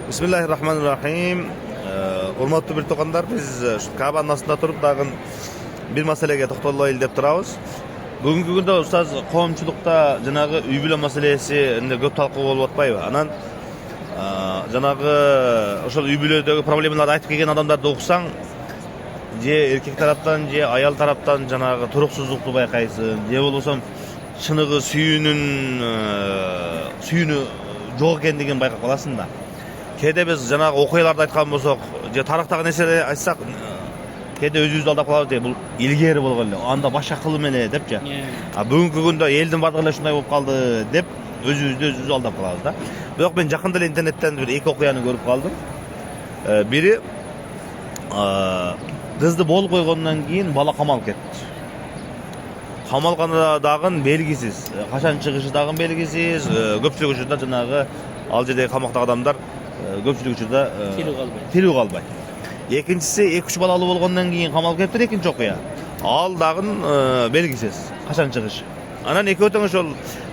Bismillahirrahmanirrahim. Урматтуу бир туугандар, биз Кабанын астында туруп дагы бир маселеге токтолойлу деп турабыз. Бүгүнкү күндө устаз коомчулукта жанагы үй бүлө маселеси көп талкуу болуп атпайбы? Анан жанагы ошол үй бүлөдөгү проблемаларды айтып келген адамдарды уксаң, же эркек тараптан, же аял тараптан жанагы туруксуздукту байкайсың, же болбосо чыныгы сүйүүнү жок экендигин байкап каласың да. Кээде биз жанагы окуяларды айткан болсок, же тарыхтагы нерселерди айтсак, кээде өзүбүздү алдап калабыз, бул илгери болгон эле, анда башка кылым эле депчи. Бүгүнкү күндө элдин бардыгы эле ушундай болуп калды деп өзүбүздү алдап калабыз да. Бирок мен жакында эле интернеттен бир эки окуяны көрүп калдым. Бири кызды бол койгондон кийин бала камалып кетти. Камалганда дагы белгисиз, качан чыгышы дагы белгисиз. Көпчүлүк учурда жанагы ал жердеги камактагы адамдар көпчүлүк учурда тирүү калбайт. Экинчиси 2-3 балалуу болгондон кийин камалып кетиптир, экинчи окуя. Ал дагы белгисиз, качан чыгышы. Анан экөө тең ошол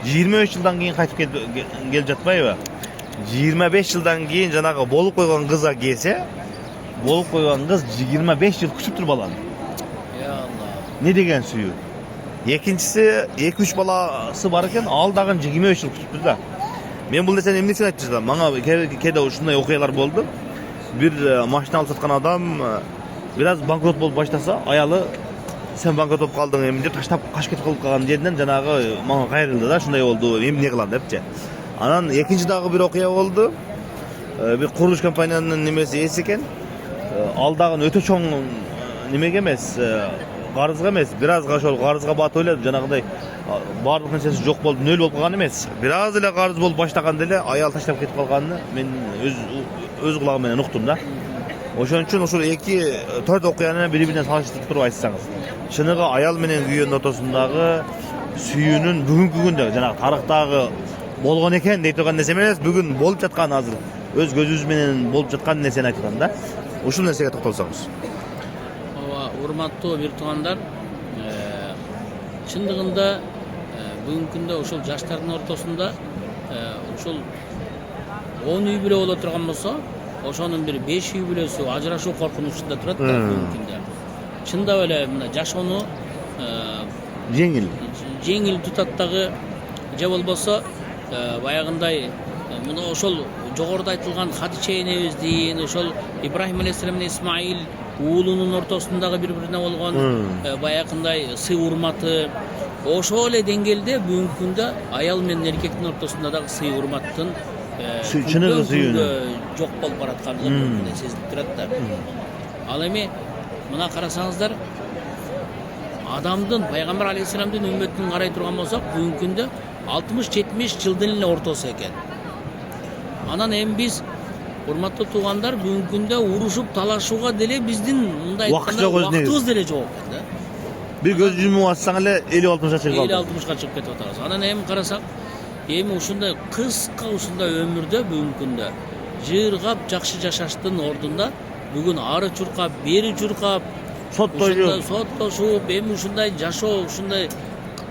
25 жылдан кийин кайтып келип жатпайбы? 25 жылдан кийин жанагы болуп койгон кызга келсе, болуп койгон кыз 25 жыл күтүптүр баланы. Я Алла. Не деген сүйүү. Экинчиси 2-3 баласы бар экен, ал дагы 25 жыл күтүптүр да. Мен бул нерсени эмне үчүн айтып жатам? Мага кээде ушундай окуялар болду. Бир машина алып саткан адам бир аз банкрот болуп баштаса, аялы сен банкрот болуп калдың эми деп таштап качып кетип калган жеринен жанагы мага кайрылды да, ушундай болду, эмне кылам депчи. Анан экинчи дагы бир окуя болду. Бир курулуш компаниянын немеси эси экен. Ал дагы өтө чоң немеге эмес, карызга эмес, бир азга ошол карызга батып эле жанагыдай баардык нерсеси жок болуп, нөл болуп калган эмес. Бир аз эле карыз болуп баштаганда эле аял таштап кетип калганын мен өз кулагым менен уктум да. Ошон үчүн ушул 2-4 окуяны бири-биринен салыштырып туруп айтсаңыз, чыныгы аял менен күйөөнүн ортосундагы сүйүүнүн бүгүнкү күндө жанагы тарыхтагы болгон экен дей турган нерсе эмес, бүгүн болуп жаткан азыр өз көзүбүз менен болуп жаткан нерсени айтып атам да. Ушул нерсеге токтолсоңуз. Урматтуу бир туугандар, чындыгында бүгүнкү күндө ошол жаштардын ортосунда ошол 10 үй бүлө боло турган болсо, ошонун бир 5 үй бүлөсү ажырашуу коркунучунда турат да бүгүнкү күндө. Чындап эле мына жашоону жеңил тутат дагы, же болбосо баягындай мына ошол жогоруда айтылган Хадича энебиздин, ошол Ибрахим алейхиссалам менен Исмаил уулунун ортосундагы бири-бирине болгон баягындай сый урматы, ошол эле деңгээлде бүгүнкү күндө аял менен эркектин ортосунда дагы сый урматтын чыныгы сүйүүнү жок болуп бараткандыгы сезилип турат да. Ал эми мына карасаңыздар, адамдын, пайгамбар алейхиссаламдын үммөтүн карай турган болсок, бүгүнкү күндө 60-70 жылдын эле ортосу экен. Анан эми биз, урматтуу туугандар, бүгүнкү күндө урушуп талашууга деле биздин мындай айтканда убактыбыз деле жок экен да. Бир көз жумуп атсаң эле 50-60га чыгып калды. 50-60га чыгып кетип атабыз. Анан эми карасак, эми ушундай кыска ушундай өмүрдө бүгүнкү күндө жыргап жакшы жашаштын ордунда бүгүн ары чуркап, бери чуркап, соттошуп, эми ушундай жашоо, ушундай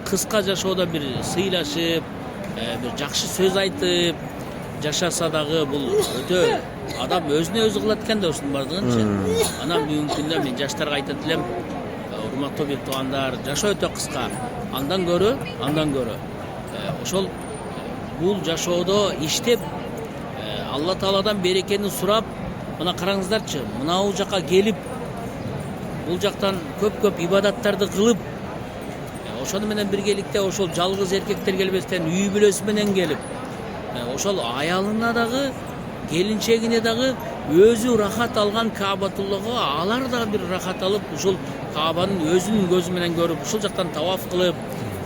кыска жашоодо бир сыйлашып, бир жакшы сөз айтып жашаса дагы бул өтө адам өзүнө өзү кылат экен да ушунун бардыгынчы. Анан бүгүнкү күндө мен жаштарга айтат элем, урматтуу бир туугандар, жашоо өтө кыска. Андан көрө ошол бул жашоодо иштеп, Алла Тааладан берекени сурап, мына караңыздарчы, мынау жака келип, бул жактан көп ибадаттарды кылып, ошону менен биргеликте ошол жалгыз эркектер келбестен үй бүлөсү менен келип, ошол аялына дагы, келинчегине дагы өзү рахат алган Каабатуллага алар дагы бир рахат алып, ушул Каабанын өзүнүн көзү менен көрүп, ушул жактан таваф кылып,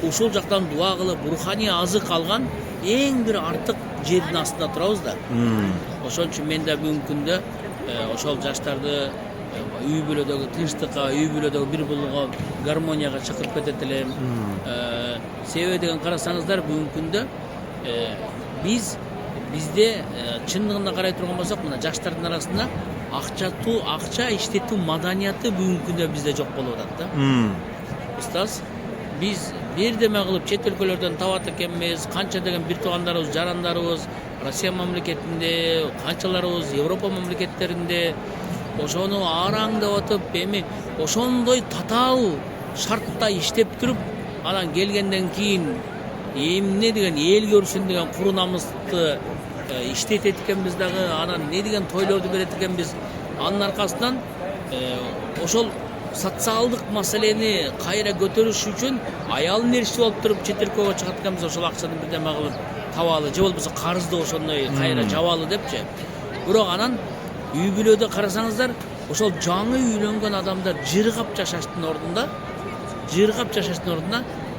ушул жактан дуа кылып, руханий азык алган эң бир артык жердин астында турабыз да. Ошон үчүн мен да бүгүнкү күндө ошол жаштарды үй бүлөдөгү тынчтыкка, үй бүлөдөгү бир булууга, гармонияга чакырып кетет элем. Себеби деген карасаңыздар, бүгүнкү күндө бизде чындыгында карай турган болсок, мына жаштардын арасында акча иштетүү маданияты бүгүнкү күндө бизде жок болуп атат да. Устаз, биз бирдеме кылып чет өлкөлөрдөн табат экенбиз, канча деген бир туугандарыбыз, жарандарыбыз Россия мамлекетинде, канчаларыбыз Европа мамлекеттеринде ошону араңдап атып, эми ошондой татаал шартта иштеп туруп, анан келгенден кийин эмне деген эл көрсүн деген куру намысты иштетет экенбиз дагы, анан не деген тойлорду берет экенбиз. Анын аркасынан ошол социалдык маселени кайра көтөрүш үчүн аялын ээрчи болуп туруп чет өлкөгө чыгат экенбиз, ошол акчаны бирдеме кылып табалы, же болбосо карызды ошондой кайра жабалы депчи. Бирок анан үй бүлөдө карасаңыздар, ошол жаңы үйлөнгөн адамдар жыргап жашаштын ордунда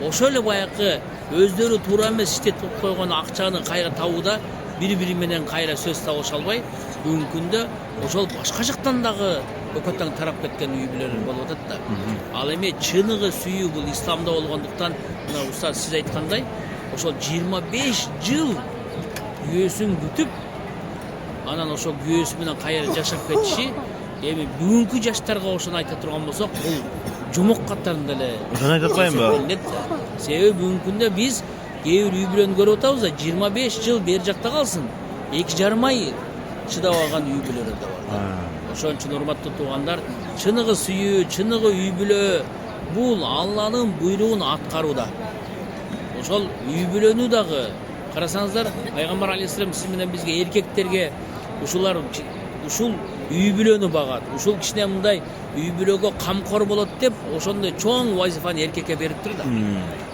ошол эле баягы өздөрү туура эмес иштетип койгон акчаны кайра табууда бири-бири менен кайра сөз табыша албай, бүгүнкү күндө ошол башка жактан дагы өкөтөң тарап кеткен үй бүлөлөр болуп атат да. Ал эми чыныгы сүйүү бул исламда болгондуктан, мына устаз сиз айткандай, ошол 25 жыл күйөөсүн күтүп, анан ошол күйөөсү менен кайра жашап кетиши, эми бүгүнкү жаштарга ошону айта турган болсок, бул жумук катарында эле. Ошону айтып атпаймынбы? Себеби бүгүнкү күндө биз кээ бир үй бүлөнү көрүп атабыз да, 25 жыл бери жакта калсын, 2,5 ай чыдап алган үй бүлөлөр да бар. Ошон үчүн урматтуу туугандар, чыныгы сүйүү, чыныгы үй бүлө бул Алланын буйругун аткарууда. Ошол үй бүлөнү дагы карасаңыздар, пайгамбар алейхиссалам сиз менен бизге эркектерге ушул үй бүлөнү багат, ушул кичине мындай үй бүлөгө камкор болот деп, ошондой чоң вазифаны эркекке берип тур да.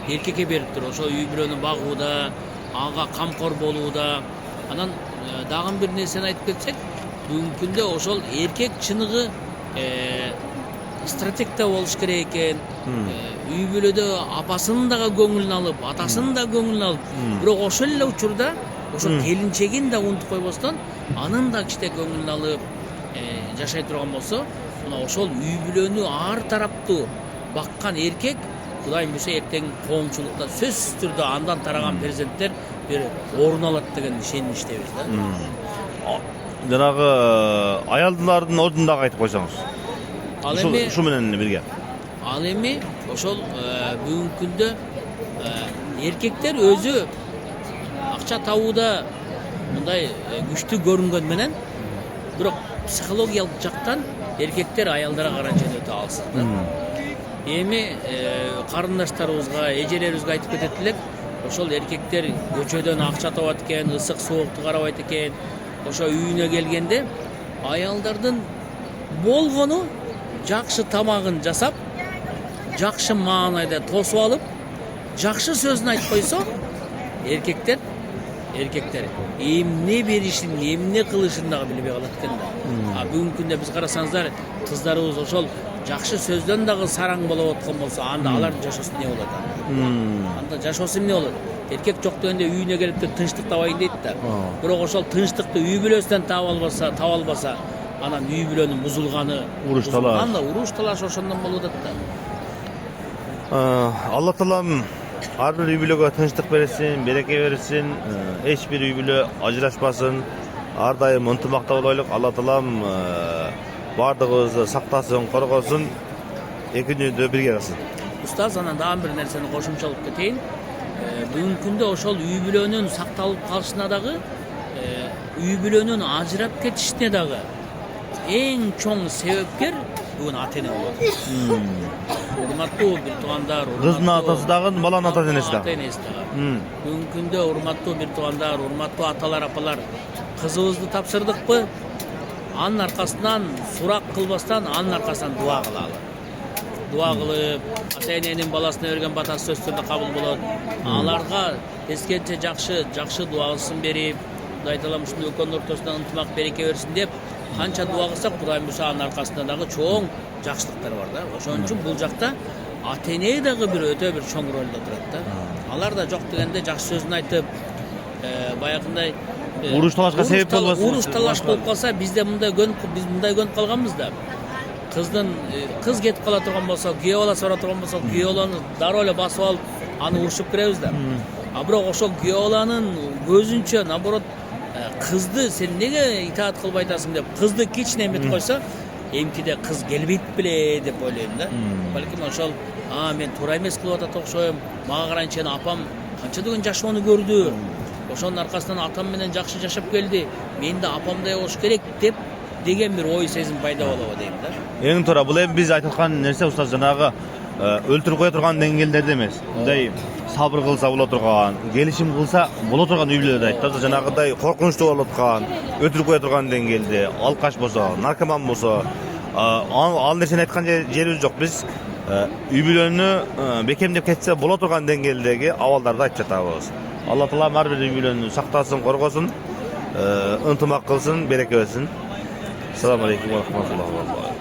Эркекке берип тур, ошол үй бүлөнү багууда, ага камкор болууда. Анан дагы бир нерсени айтып кетсек, бүгүнкү күндө ошол эркек чыныгы стратегда болуш керек экен. Үй бүлөдө апасынын дагы көңүлүн алып, атасынын да көңүлүн алып, бирок ошол эле учурда ошол келинчегин да унутуп койбостон, анын да кичте көңүлүн алып жашай турган болсо, мына ошол үй бүлөнү ар тараптуу баккан эркек Кудай буюрса эртең коомчулукта сөзсүз түрдө андан тараган перзенттер бир орун алат деген ишеништебиз да. Жанагы аялдардын ордун дагы айтып койсоңуз. Ал эми ушу менен бирге. Ал эми ошол бүгүнкү күндө эркектер өзү акча табууда мындай күчтүү көрүнгөн менен, бирок психологиялык жактан эркектер аялдарга каранча өтө алсыз да. Эми карындаштарыбызга, эжелерибизге айтып кетет элек, ошол эркектер көчөдөн акча табат экен, ысык суукту карабайт экен. Ошо үйүнө келгенде аялдардын болгону жакшы тамагын жасап, жакшы маанайда тосуп алып, жакшы сөзүн айтып койсо, эркектер эмне беришин, эмне кылышын дагы билбей калат экен да. Бүгүнкү күндө биз карасаңыздар, кыздарыбыз ошол жакшы сөздөн дагы сараң болуп аткан болсо, анда алардын жашоосу эмне болот? Анда жашоосу эмне болот? Эркек жок дегенде үйүнө келип тынчтык табайын дейт да. Бирок ошол тынчтыкты үй бүлөсүнөн таба албаса, анан үй бүлөнүн бузулганы, уруш талаш ошондон болуп атат да. Алла таалам ар бир үй бүлөгө тынчтык берсин, береке берсин, эч бир үй бүлө ажырашпасын, ар дайым ынтымакта болойлук. Алла таалам бардыгыбызды сактасын, коргосун, эки дүйнөдө бирге кылсын. Устаз, анан дагы бир нерсени кошумчалап кетейин. Бүгүнкү күндө ошол үй бүлөнүн сакталып калышына дагы, үй бүлөнүн ажырап кетишине дагы эң чоң себепкер бүгүн ата-эне болот. Урматтуу бир туугандар, кыздын атасы дагы, баланын ата-энеси дагы. Бүгүнкү күндө урматтуу бир туугандар, урматтуу аталар, апалар, кызыбызды тапшырдыкпы? Анын аркасынан сурак кылбастан, анын аркасынан дуа кылалы. Дуа кылып, ата-эненин баласына берген батасы сөздөрдө кабыл болот. Аларга тескенче жакшы дуасын берип, Кудай таалам ушундай экөөнүн ортосунда ынтымак береке берсин деп, канча дуа кылсак, Кудай буюрса анын аркасында дагы чоң жакшылыктар бар да. Ошон үчүн бул жакта ата-эне дагы өтө бир чоң ролдо турат да. Алар да жок дегенде жакшы сөзүн айтып, баягындай уруш талашка себеп болбосун. Уруш талаш болуп калса, бизде мындай көнүп калганбыз да. Кыз кетип кала турган болсо, күйөө баласы бара турган болсо, күйөө баланы дароо эле басып алып, аны урушуп киребиз да. Бирок ошол күйөө баланын көзүнчө, наоборот, кызды сен неге итаат кылбай атасың деп, кызды кичине эметип койсо, эмкиде кыз келбейт беле деп ойлойм да. Балким ошол, мен туура эмес кылып атат окшойм, мага карайынча апам канча деген жашоону көрдү. ошонун аркасынан атам менен жакшы жашап келди. Мен да апамдай болуш керек деп деген бир ой сезим пайда болобу дейм да. Эң туура бул эми биз айтып аткан нерсе устаз жанагы өлтүрүп кое турган деңгээлдерде эмес. Мындай сабыр кылса боло турган, келишим кылса боло турган үй бүлөлөрдө айтты. Жанагыдай коркунучтуу болуп аткан, өтүрүп кое турган деңгээлде, алкаш болсо, наркоман болсо, ал нерсени айткан жерибиз жок. Биз үй бүлөнү бекемдеп кетсе боло турган деңгээлдеги абалдарды айтып жатабыз. Алла таала ар бир үй бүлөнү сактасын, коргосун, ынтымак кылсын, береке берсин. Assalamu alaikum wa rahmatullahi wa barakatuh.